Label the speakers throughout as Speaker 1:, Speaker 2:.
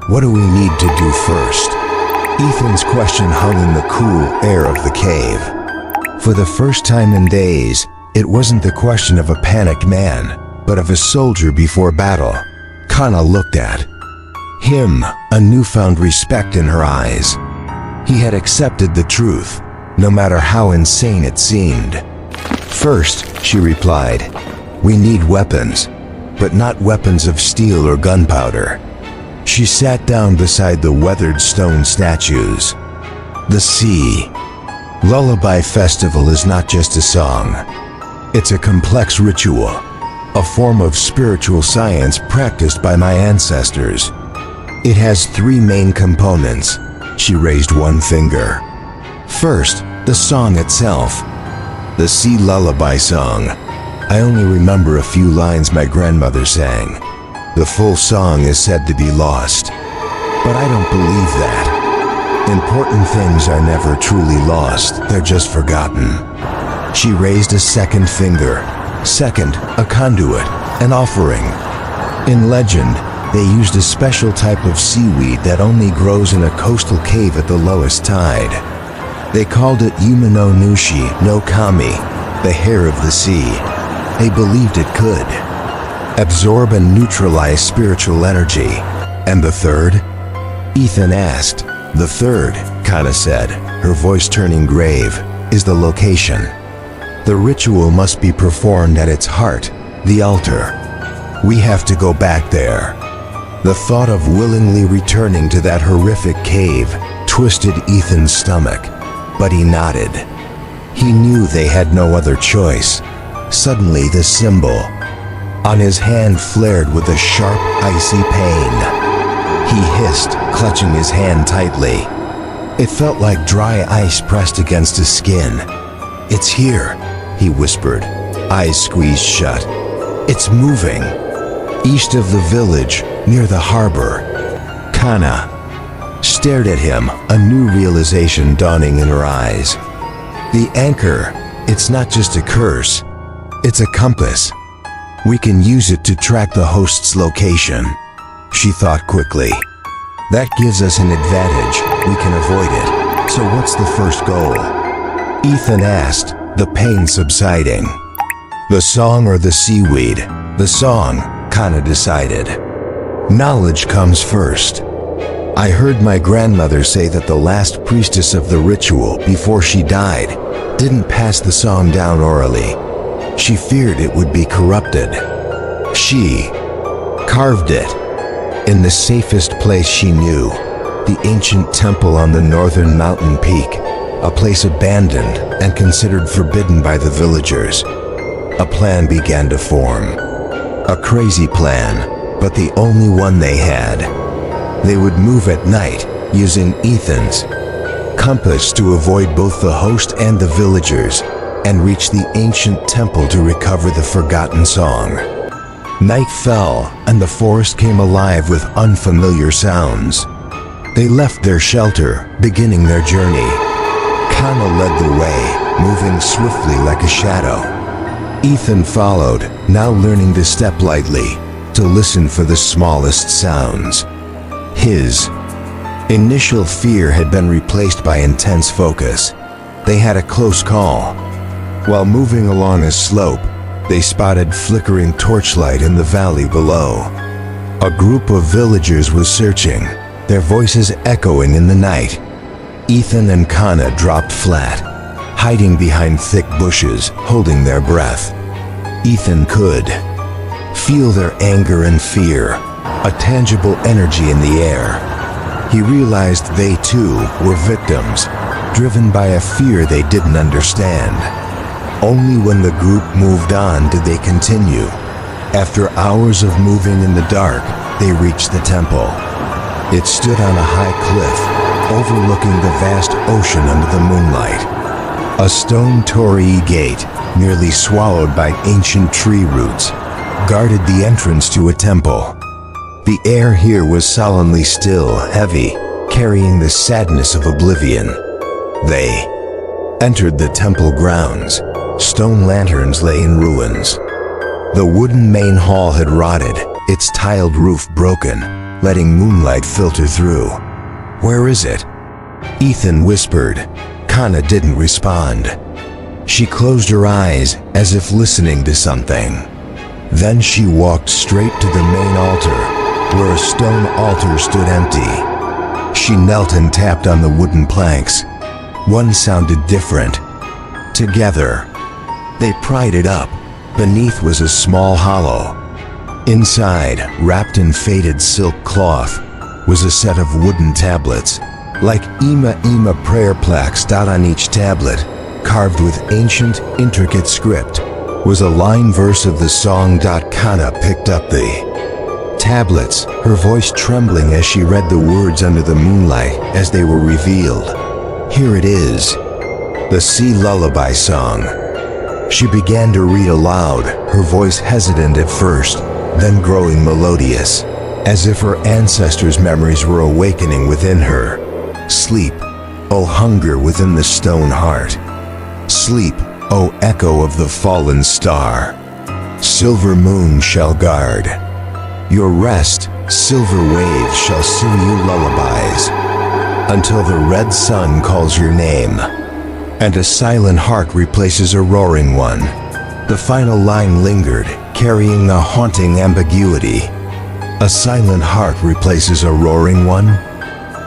Speaker 1: What do we need to do first? Ethan's question hung in the cool air of the cave. For the first time in days, it wasn't the question of a panicked man, but of a soldier before battle. Kana looked at him, a newfound respect in her eyes. He had accepted the truth, no matter how insane it seemed. First, she replied, we need weapons, but not weapons of steel or gunpowder. She sat down beside the weathered stone statues. The Sea Lullaby Festival is not just a song. It's a complex ritual, a form of spiritual science practiced by my ancestors. It has three main components. She raised one finger. First, the song itself. The Sea Lullaby Song. I only remember a few lines my grandmother sang. The full song is said to be lost. But I don't believe that. Important things are never truly lost, they're just forgotten. She raised a second finger. Second, a conduit, an offering. In legend, they used a special type of seaweed that only grows in a coastal cave at the lowest tide. They called it Yumenushi no Kami, the hair of the sea. They believed it could absorb and neutralize spiritual energy. And the third? Ethan asked. The third, Kana said, her voice turning grave, is the location. The ritual must be performed at its heart, the altar. We have to go back there. The thought of willingly returning to that horrific cave twisted Ethan's stomach, but he nodded. He knew they had no other choice. Suddenly the symbol on his hand flared with a sharp, icy pain. He hissed, clutching his hand tightly. It felt like dry ice pressed against his skin. It's here, he whispered, eyes squeezed shut. It's moving. East of the village, near the harbor. Kana stared at him, a new realization dawning in her eyes. The anchor, it's not just a curse, it's a compass. We can use it to track the host's location. She thought quickly. That gives us an advantage. We can avoid it. So what's the first goal? Ethan asked, the pain subsiding. The song or the seaweed? The song, Kana decided. Knowledge comes first. I heard my grandmother say that the last priestess of the ritual, before she died, didn't pass the song down orally. She feared it would be corrupted. She carved it in the safest place she knew, the ancient temple on the northern mountain peak, a place abandoned and considered forbidden by the villagers. A plan began to form. A crazy plan, but the only one they had. They would move at night, using Ethan's compass to avoid both the host and the villagers, and reach the ancient temple to recover the forgotten song. Night fell, and the forest came alive with unfamiliar sounds. They left their shelter, beginning their journey. Kana led the way, moving swiftly like a shadow. Ethan followed, now learning to step lightly, to listen for the smallest sounds. His initial fear had been replaced by intense focus. They had a close call. While moving along a slope, they spotted flickering torchlight in the valley below. A group of villagers was searching, their voices echoing in the night. Ethan and Kana dropped flat, hiding behind thick bushes, holding their breath. Ethan could feel their anger and fear, a tangible energy in the air. He realized they too were victims, driven by a fear they didn't understand. Only when the group moved on did they continue. After hours of moving in the dark, they reached the temple. It stood on a high cliff, overlooking the vast ocean under the moonlight. A stone torii gate, nearly swallowed by ancient tree roots, guarded the entrance to a temple. The air here was solemnly still, heavy, carrying the sadness of oblivion. They entered the temple grounds. Stone lanterns lay in ruins. The wooden main hall had rotted, its tiled roof broken, letting moonlight filter through. "Where is it?" Ethan whispered. Kana didn't respond. She closed her eyes as if listening to something. Then she walked straight to the main altar, where a stone altar stood empty. She knelt and tapped on the wooden planks. One sounded different. Together, they pried it up. Beneath was a small hollow. Inside, wrapped in faded silk cloth, was a set of wooden tablets. Like Ima prayer plaques, on each tablet, carved with ancient, intricate script, was a line verse of the song. Kana picked up the tablets, her voice trembling as she read the words under the moonlight as they were revealed. "Here it is, the Sea Lullaby Song." She began to read aloud, her voice hesitant at first, then growing melodious, as if her ancestors' memories were awakening within her. "Sleep, O hunger within the stone heart. Sleep, O echo of the fallen star. Silver moon shall guard your rest, silver waves shall sing you lullabies, until the red sun calls your name, and a silent heart replaces a roaring one." The final line lingered, carrying a haunting ambiguity. "A silent heart replaces a roaring one?"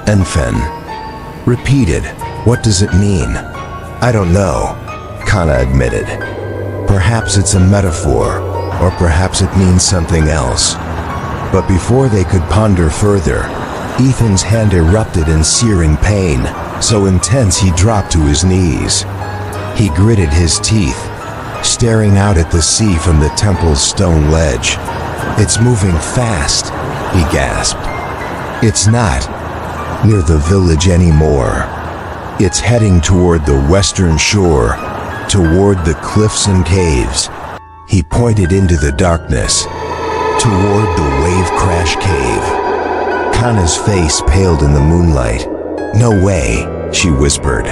Speaker 1: Enfen repeated. "What does it mean?" "I don't know," Kana admitted. "Perhaps it's a metaphor, or perhaps it means something else." But before they could ponder further, Ethan's hand erupted in searing pain, so intense he dropped to his knees. He gritted his teeth, staring out at the sea from the temple's stone ledge. "It's moving fast," he gasped. "It's not near the village anymore. It's heading toward the western shore, toward the cliffs and caves." He pointed into the darkness, toward the Wave Crash Cave. Kana's face paled in the moonlight. "No way," she whispered.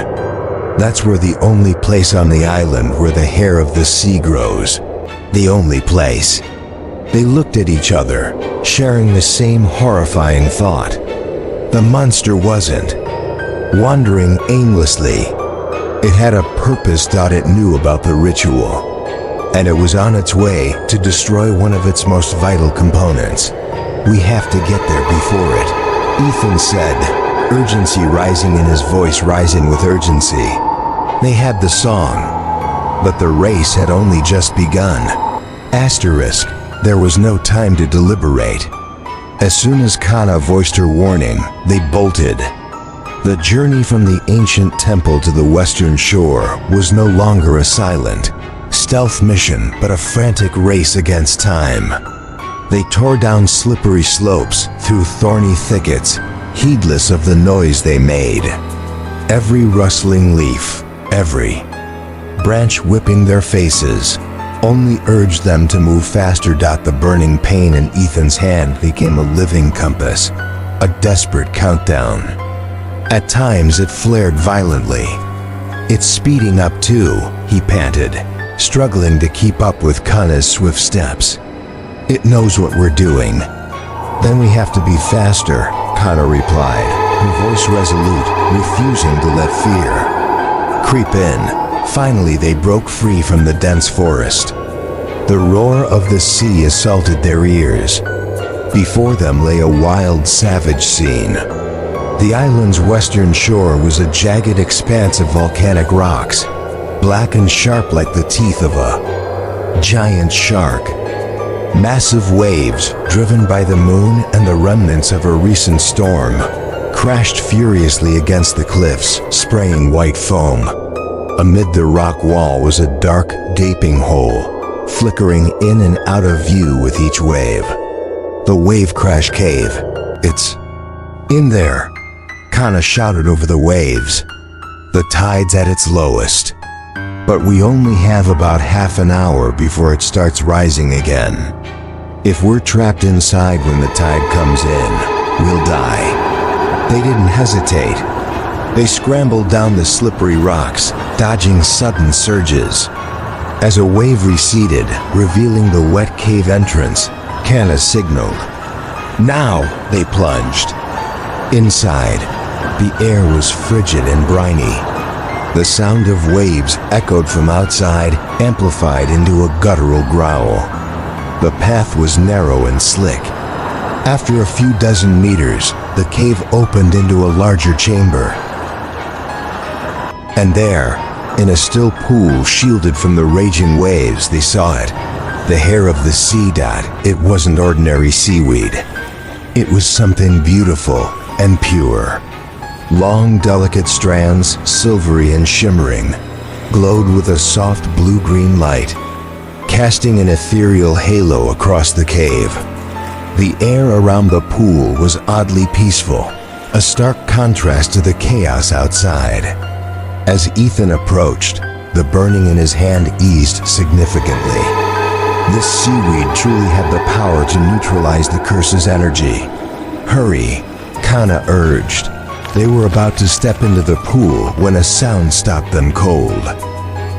Speaker 1: "That's where the only place on the island where the hair of the sea grows. The only place." They looked at each other, sharing the same horrifying thought. The monster wasn't wandering aimlessly. It had a purpose. It knew about the ritual, and it was on its way to destroy one of its most vital components. "We have to get there before it," Ethan said, urgency rising in his voice, rising with urgency. They had the song, but the race had only just begun. Asterisk, there was no time to deliberate. As soon as Kana voiced her warning, they bolted. The journey from the ancient temple to the western shore was no longer a silent, stealth mission, but a frantic race against time. They tore down slippery slopes, through thorny thickets, heedless of the noise they made. Every rustling leaf, every branch whipping their faces, only urged them to move faster. The burning pain in Ethan's hand became a living compass, a desperate countdown. At times it flared violently. "It's speeding up too," he panted, struggling to keep up with Kana's swift steps. "It knows what we're doing." "Then we have to be faster," Kana replied, her voice resolute, refusing to let fear creep in. Finally they broke free from the dense forest. The roar of the sea assaulted their ears. Before them lay a wild, savage scene. The island's western shore was a jagged expanse of volcanic rocks, black and sharp like the teeth of a giant shark. Massive waves, driven by the moon and the remnants of a recent storm, crashed furiously against the cliffs, spraying white foam. Amid the rock wall was a dark, gaping hole, flickering in and out of view with each wave. The Wave Crash Cave. "It's in there," Kana shouted over the waves. "The tide's at its lowest, but we only have about half an hour before it starts rising again. If we're trapped inside when the tide comes in, we'll die." They didn't hesitate. They scrambled down the slippery rocks, dodging sudden surges. As a wave receded, revealing the wet cave entrance, Kana signaled. Now they plunged. Inside, the air was frigid and briny. The sound of waves echoed from outside, amplified into a guttural growl. The path was narrow and slick. After a few dozen meters, the cave opened into a larger chamber. And there, in a still pool shielded from the raging waves, they saw it. The hair of the sea god. It wasn't ordinary seaweed. It was something beautiful and pure. Long, delicate strands, silvery and shimmering, glowed with a soft blue-green light, casting an ethereal halo across the cave. The air around the pool was oddly peaceful, a stark contrast to the chaos outside. As Ethan approached, the burning in his hand eased significantly. This seaweed truly had the power to neutralize the curse's energy. "Hurry," Kana urged. They were about to step into the pool when a sound stopped them cold.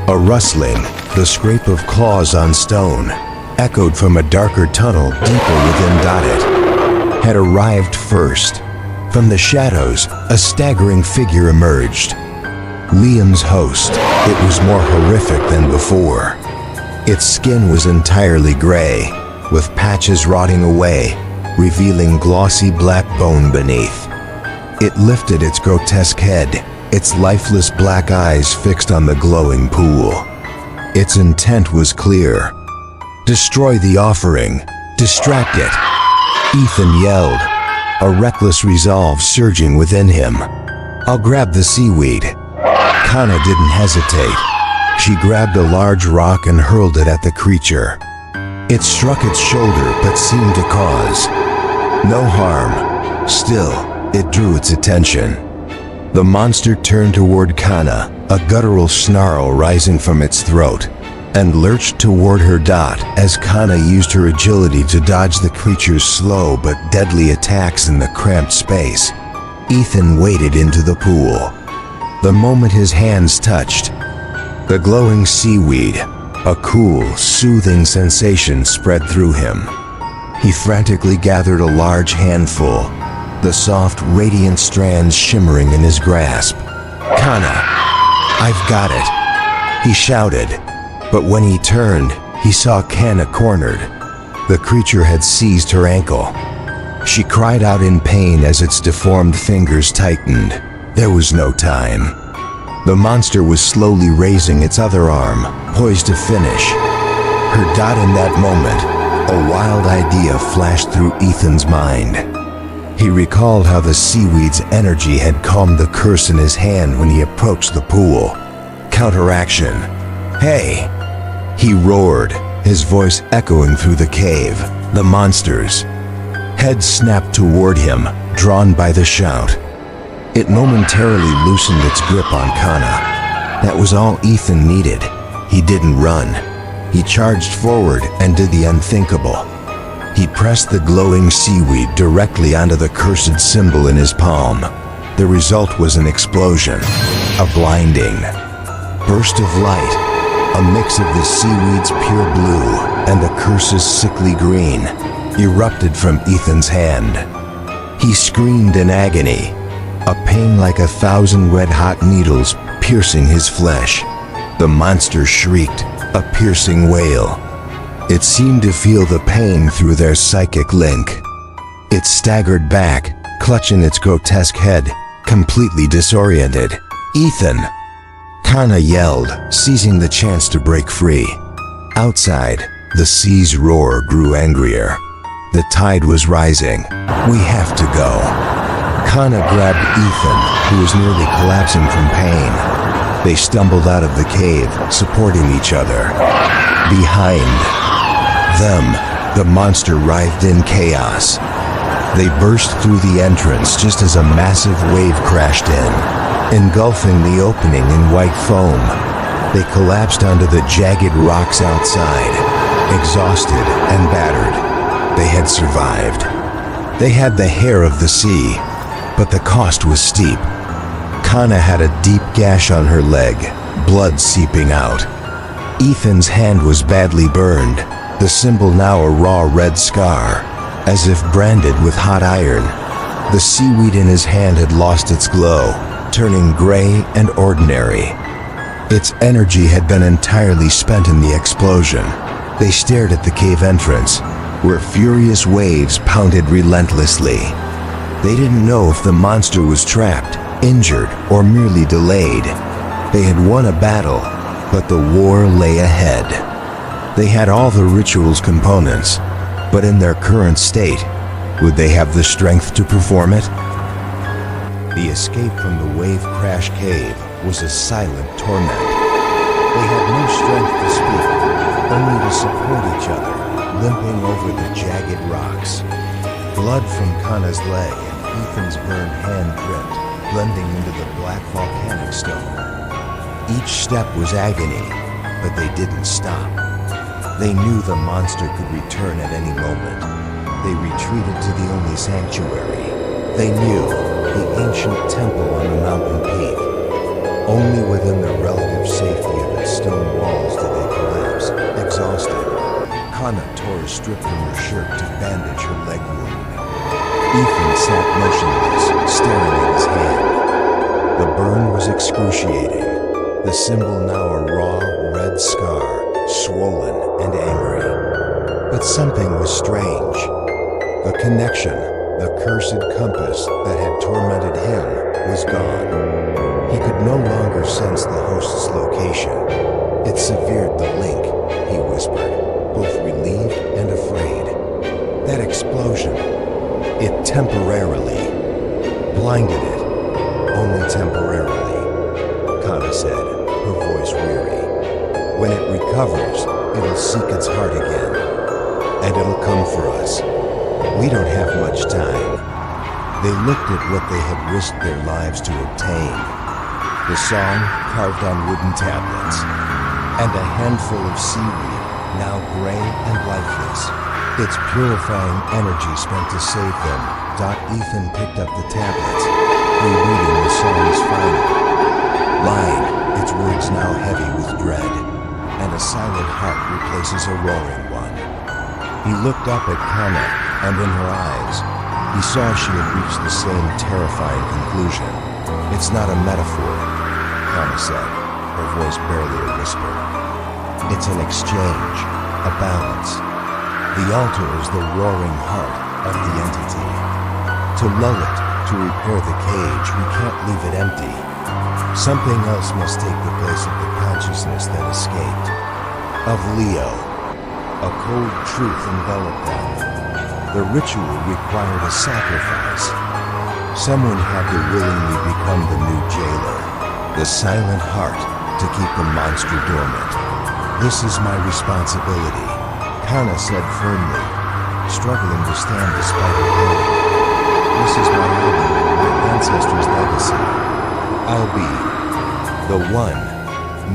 Speaker 1: A rustling, the scrape of claws on stone, echoed from a darker tunnel deeper within Dotted, had arrived first. From the shadows, a staggering figure emerged. Liam's host. It was more horrific than before. Its skin was entirely gray, with patches rotting away, revealing glossy black bone beneath. It lifted its grotesque head, its lifeless black eyes fixed on the glowing pool. Its intent was clear. Destroy the offering. Distract it. Ethan yelled, a reckless resolve surging within him. "I'll grab the seaweed." Kana didn't hesitate. She grabbed a large rock and hurled it at the creature. It struck its shoulder but seemed to cause no harm. Still, it drew its attention. The monster turned toward Kana, a guttural snarl rising from its throat, and lurched toward her Dot as Kana used her agility to dodge the creature's slow but deadly attacks in the cramped space. Ethan waded into the pool. The moment his hands touched the glowing seaweed, a cool, soothing sensation spread through him. He frantically gathered a large handful, the soft, radiant strands shimmering in his grasp. "Kana, I've got it," he shouted. But when he turned, he saw Kana cornered. The creature had seized her ankle. She cried out in pain as its deformed fingers tightened. There was no time. The monster was slowly raising its other arm, poised to finish. Her Dot in that moment, a wild idea flashed through Ethan's mind. He recalled how the seaweed's energy had calmed the curse in his hand when he approached the pool. Counteraction. "Hey!" he roared, his voice echoing through the cave. The monster's head snapped toward him, drawn by the shout. It momentarily loosened its grip on Kana. That was all Ethan needed. He didn't run. He charged forward and did the unthinkable. He pressed the glowing seaweed directly onto the cursed symbol in his palm. The result was an explosion, a blinding burst of light, a mix of the seaweed's pure blue and the curse's sickly green, erupted from Ethan's hand. He screamed in agony, a pain like 1,000 red-hot needles piercing his flesh. The monster shrieked, a piercing wail. It seemed to feel the pain through their psychic link. It staggered back, clutching its grotesque head, completely disoriented. "Ethan!" Kana yelled, seizing the chance to break free. Outside, the sea's roar grew angrier. The tide was rising. "We have to go." Kana grabbed Ethan, who was nearly collapsing from pain. They stumbled out of the cave, supporting each other. Behind them, the monster writhed in chaos. They burst through the entrance just as a massive wave crashed in, engulfing the opening in white foam. They collapsed onto the jagged rocks outside, exhausted and battered. They had survived. They had the hair of the sea, but the cost was steep. Kana had a deep gash on her leg, blood seeping out. Ethan's hand was badly burned, the symbol now a raw red scar. as if branded with hot iron. The seaweed in his hand had lost its glow, turning gray and ordinary. Its energy had been entirely spent in the explosion. They stared at the cave entrance, where furious waves pounded relentlessly. They didn't know if the monster was trapped, injured, or merely delayed. They had won a battle, but the war lay ahead. They had all the ritual's components, but in their current state, would they have the strength to perform it? The escape from the wave-crash cave was a silent torment. They had no strength to speak, only to support each other, limping over the jagged rocks. Blood from Kana's leg and Ethan's burned hand dripped, blending into the black volcanic stone. Each step was agony, but they didn't stop. They knew the monster could return at any moment. They retreated to the only sanctuary. They knew, the ancient temple on the mountain peak. Only within the relative safety of its stone walls did they collapse, exhausted. Kana tore a strip from her shirt to bandage her leg wound. Ethan sat motionless, staring at his hand. The burn was excruciating, the symbol now a raw, red scar, swollen and angry. But something was strange. The connection, the cursed compass that had tormented him, was gone. He could no longer sense the host's location. It severed the link, he whispered, both relieved and afraid. That explosion, it temporarily blinded it, only temporarily, Kana said, her voice weary. When it recovers, it'll seek its heart again, and it'll come for us. We don't have much time. They looked at what they had risked their lives to obtain. The song carved on wooden tablets, and a handful of seaweed, now gray and lifeless. Its purifying energy spent to save them. Ethan picked up the tablets, rereading the song's final line, its words now heavy with dread, and a silent heart replaces a roaring one. He looked up at Kana, and in her eyes, he saw she had reached the same terrifying conclusion. It's not a metaphor, Kana said, her voice barely a whisper. It's an exchange, a balance. The altar is the roaring heart of the entity. To lull it, to repair the cage, we can't leave it empty. Something else must take the place of the consciousness that escaped. Of Leo, a cold truth enveloped them. The ritual required a sacrifice. Someone had to willingly become the new jailer, the silent heart to keep the monster dormant. This is my responsibility, Kana said firmly, struggling to stand despite her pain. This is my living, my ancestors' legacy. I'll be the one.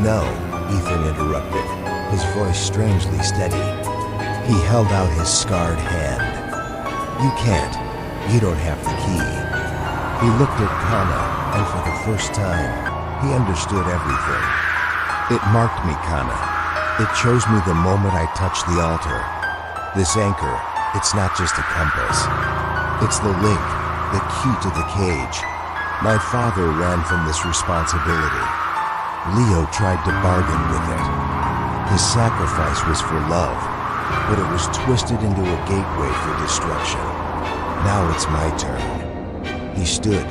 Speaker 1: No, Ethan interrupted, his voice strangely steady. He held out his scarred hand. You can't. You don't have the key. He looked at Kana, and for the first time, he understood everything. It marked me, Kana. It chose me the moment I touched the altar. This anchor, it's not just a compass. It's the link, the key to the cage. My father ran from this responsibility. Leo tried to bargain with it. His sacrifice was for love, but it was twisted into a gateway for destruction. Now it's my turn. He stood,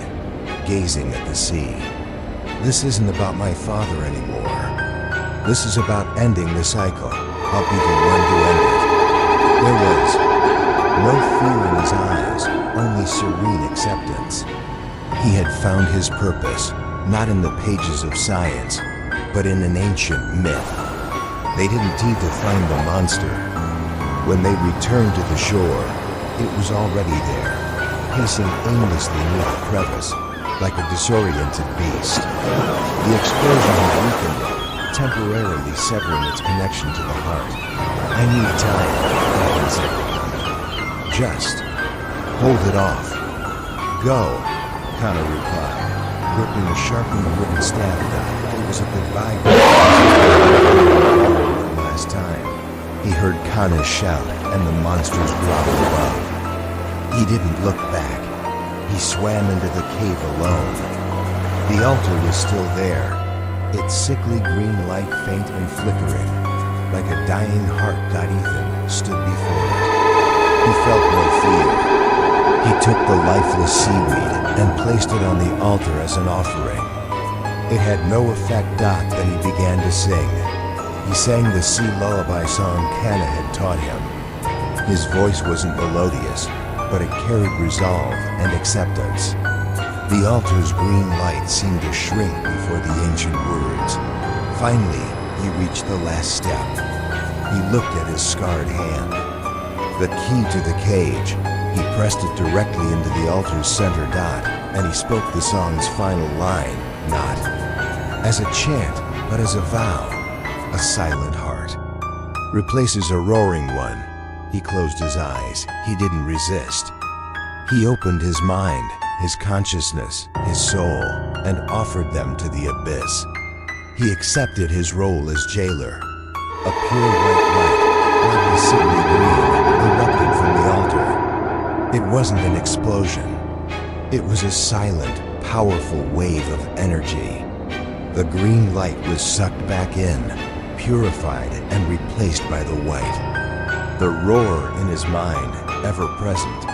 Speaker 1: gazing at the sea. This isn't about my father anymore. This is about ending the cycle. I'll be the one to end it. There was no fear in his eyes, only serene acceptance. He had found his purpose, not in the pages of science, but in an ancient myth. They didn't need to find the monster. When they returned to the shore, it was already there, pacing aimlessly near the crevice, like a disoriented beast. The explosion had weakened it, temporarily severing its connection to the heart. I need time, Ethan said. Just hold it off. Go, Kana replied, gripping a sharpened wooden staff that it was a goodbye last time. He heard Kana's shout and the monster's growl above. He didn't look back. He swam into the cave alone. The altar was still there, its sickly green light faint and flickering. Like a dying heart, Ethan stood before it. He felt no fear. He took the lifeless seaweed and placed it on the altar as an offering. It had no effect, then he began to sing. He sang the sea lullaby song Kana had taught him. His voice wasn't melodious, but it carried resolve and acceptance. The altar's green light seemed to shrink before the ancient words. Finally, he reached the last step. He looked at his scarred hand. The key to the cage. He pressed it directly into the altar's center dot, and he spoke the song's final line, not as a chant, but as a vow. A silent heart replaces a roaring one. He closed his eyes. He didn't resist. He opened his mind, his consciousness, his soul, and offered them to the abyss. He accepted his role as jailer. A pure white light, like the sickly green, erupted from the altar. It wasn't an explosion. It was a silent, powerful wave of energy. The green light was sucked back in, purified and replaced by the white. The roar in his mind, ever present,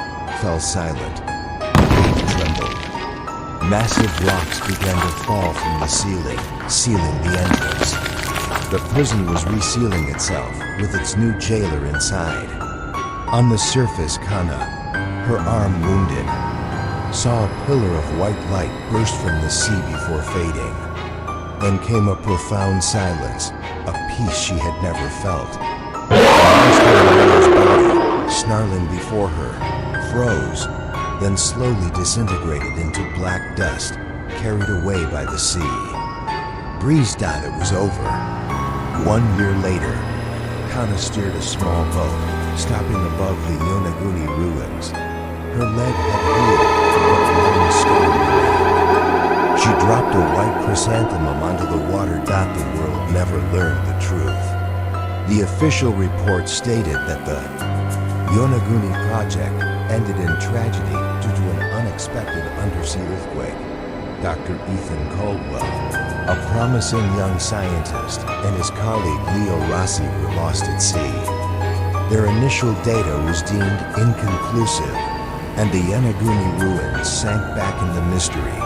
Speaker 1: fell silent. The cage trembled. Massive rocks began to fall from the ceiling, sealing the entrance. The prison was resealing itself, with its new jailer inside. On the surface, Kana, her arm wounded, saw a pillar of white light burst from the sea before fading. Then came a profound silence, a peace she had never felt. The monster in Lana's body, snarling before her, froze, then slowly disintegrated into black dust, carried away by the sea. Breeze thought it was over. 1 year later, Kana steered a small boat, stopping above the Yonaguni ruins. Her leg had healed, but a long scar remained. She dropped a white chrysanthemum onto the water. The world never learned the truth. The official report stated that the Yonaguni project ended in tragedy due to an unexpected undersea earthquake. Dr. Ethan Caldwell, a promising young scientist, and his colleague Leo Rossi were lost at sea. Their initial data was deemed inconclusive, and the Yonaguni ruins sank back into mystery.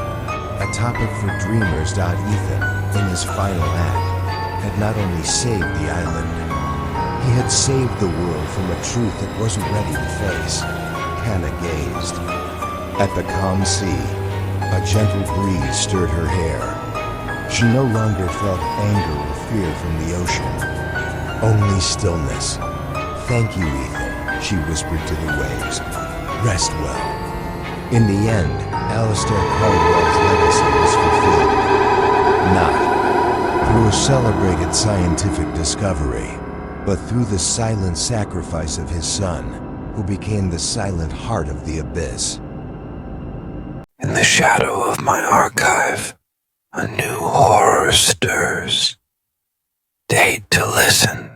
Speaker 1: A topic for dreamers. Ethan, in his final act, had not only saved the island, he had saved the world from a truth it wasn't ready to face. Kana gazed. At the calm sea, a gentle breeze stirred her hair. She no longer felt anger or fear from the ocean, only stillness. "Thank you, Ethan," she whispered to the waves. "Rest well." In the end, Alistair Caldwell's legacy was fulfilled. Not through a celebrated scientific discovery, but through the silent sacrifice of his son, who became the silent heart of the abyss.
Speaker 2: In the shadow of my archive, a new horror stirs. Date to listen.